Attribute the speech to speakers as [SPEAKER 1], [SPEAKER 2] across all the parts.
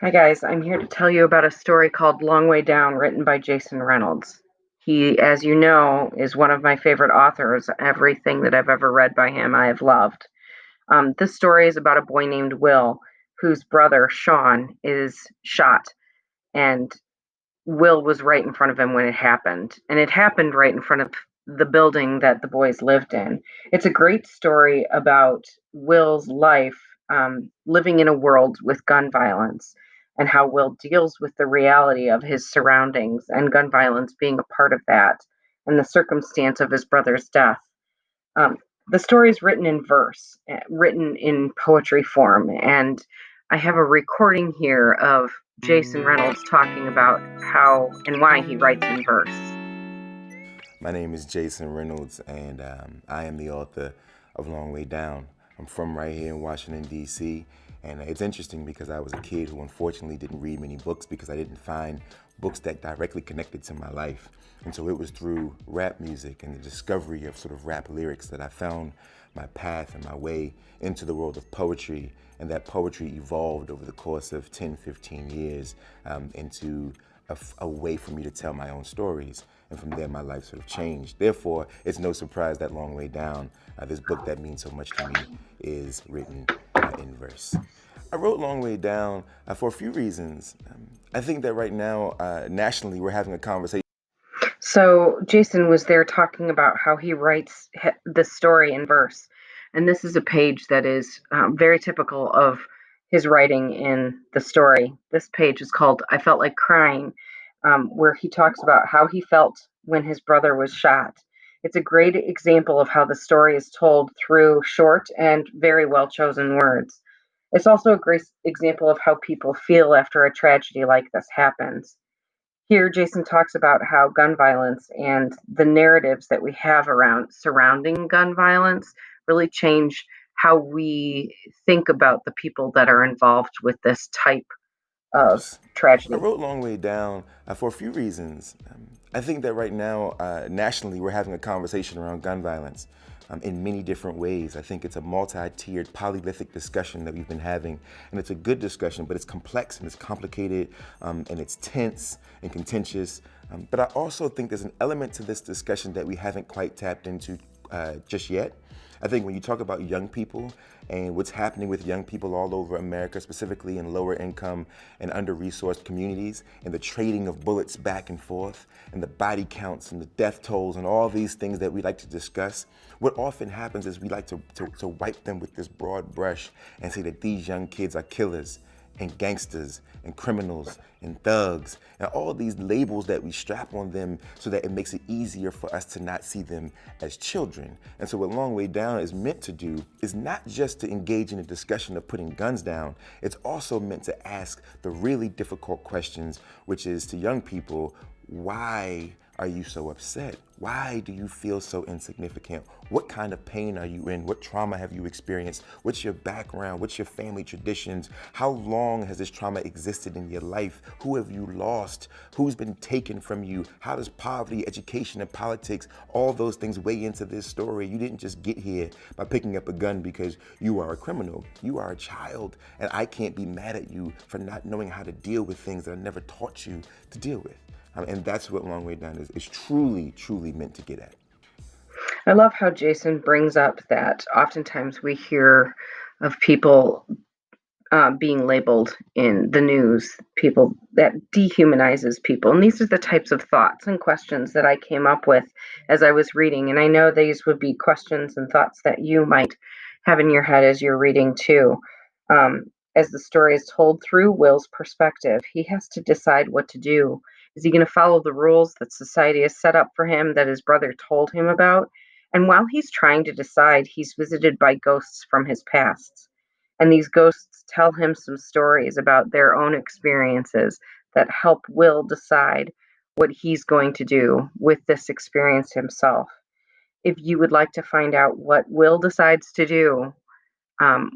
[SPEAKER 1] Hi, guys. I'm here to tell you about a story called Long Way Down, written by Jason Reynolds. He, as you know, is one of my favorite authors. Everything that I've ever read by him, I have loved. This story is about a boy named Will, whose brother, Sean, is shot, and Will was right in front of him when it happened. And it happened right in front of the building that the boys lived in. It's a great story about Will's life living in a world with gun violence and how Will deals with the reality of his surroundings and gun violence being a part of that and the circumstance of his brother's death. Um, the story is written in verse, written in poetry form, and I have a recording here of Jason Reynolds talking about how and why he writes in verse.
[SPEAKER 2] My name is Jason Reynolds, and I am the author of Long Way Down. I'm from right here in Washington, D.C., and it's interesting because I was a kid who unfortunately didn't read many books because I didn't find books that directly connected to my life. And so it was through rap music and the discovery of sort of rap lyrics that I found my path and my way into the world of poetry. And that poetry evolved over the course of 10, 15 years into a way for me to tell my own stories. And from there, my life sort of changed. Therefore, it's no surprise that Long Way Down, this book that means so much to me, is written in verse. I wrote Long Way Down for a few reasons. I think that right now, nationally, we're having a conversation.
[SPEAKER 1] So Jason was there talking about how he writes the story in verse, and this is a page that is very typical of his writing in the story. This page is called "I Felt Like Crying," where he talks about how he felt when his brother was shot. It's a great example of how the story is told through short and very well chosen words. It's also a great example of how people feel after a tragedy like this happens. Here, Jason talks about how gun violence and the narratives that we have around surrounding gun violence really change how we think about the people that are involved with this type of
[SPEAKER 2] I
[SPEAKER 1] tragedy.
[SPEAKER 2] wrote Long Way Down for a few reasons. I think that right now, nationally, we're having a conversation around gun violence in many different ways. I think it's a multi-tiered, polythic discussion that we've been having, and it's a good discussion, but it's complex and it's complicated and it's tense and contentious. But I also think there's an element to this discussion that we haven't quite tapped into just yet. I think when you talk about young people and what's happening with young people all over America, specifically in lower income and under-resourced communities, and the trading of bullets back and forth, and the body counts and the death tolls and all these things that we like to discuss, what often happens is we like to wipe them with this broad brush and say that these young kids are killers and gangsters and criminals and thugs and all these labels that we strap on them so that it makes it easier for us to not see them as children. And so what Long Way Down is meant to do is not just to engage in a discussion of putting guns down, it's also meant to ask the really difficult questions, which is to young people, why are you so upset? Why do you feel so insignificant? What kind of pain are you in? What trauma have you experienced? What's your background? What's your family traditions? How long has this trauma existed in your life? Who have you lost? Who's been taken from you? How does poverty, education, and politics, all those things weigh into this story? You didn't just get here by picking up a gun because you are a criminal. You are a child, and I can't be mad at you for not knowing how to deal with things that I never taught you to deal with. And that's what Long Way Down is truly, truly meant to get at.
[SPEAKER 1] I love how Jason brings up that oftentimes we hear of people being labeled in the news, people that dehumanizes people. And these are the types of thoughts and questions that I came up with as I was reading. And I know these would be questions and thoughts that you might have in your head as you're reading too. As the story is told through Will's perspective, he has to decide what to do. Is he going to follow the rules that society has set up for him that his brother told him about? And while he's trying to decide, he's visited by ghosts from his past, and these ghosts tell him some stories about their own experiences that help Will decide what he's going to do with this experience himself. If you would like to find out what Will decides to do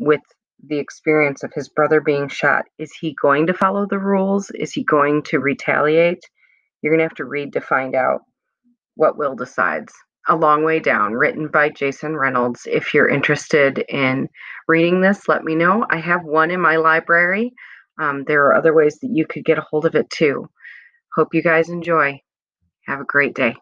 [SPEAKER 1] with the experience of his brother being shot, is he going to follow the rules? Is he going to retaliate? You're going to have to read to find out what Will decides. A Long Way Down, written by Jason Reynolds. If you're interested in reading this, let me know. I have one in my library. There are other ways that you could get a hold of it too. Hope you guys enjoy. Have a great day.